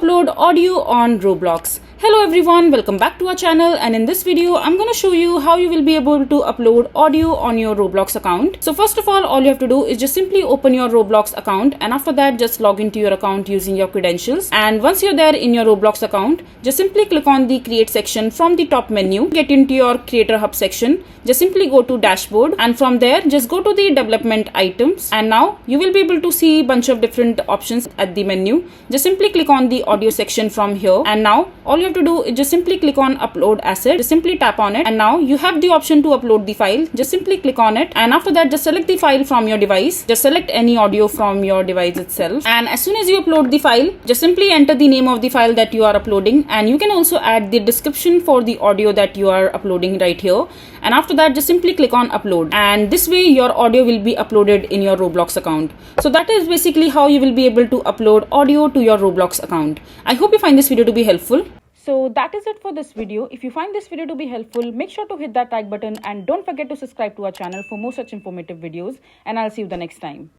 upload audio on Roblox. Hello everyone, welcome back to our channel, and in this video I'm going to show you how you will be able to upload audio on your Roblox account. So first of all you have to do is just simply open your Roblox account, and after that just log into your account using your credentials. And once you're there in your Roblox account, just simply click on the create section from the top menu, get into your creator hub section, just simply go to dashboard, and from there just go to the development items, and now you will be able to see a bunch of different options at the menu. Just simply click on the audio section from here, and now all you have to do is just simply click on upload asset. Just simply tap on it, and now you have the option to upload the file. Just simply click on it, and after that just select the file from your device. Just select any audio from your device itself, and as soon as you upload the file, just simply enter the name of the file that you are uploading, and you can also add the description for the audio that you are uploading right here. And after that just simply click on upload, and this way your audio will be uploaded in your Roblox account. So that is basically how you will be able to upload audio to your Roblox account. I hope you find this video to be helpful. So that is it for this video. If you find this video to be helpful, make sure to hit that like button, and don't forget to subscribe to our channel for more such informative videos, and I'll see you the next time.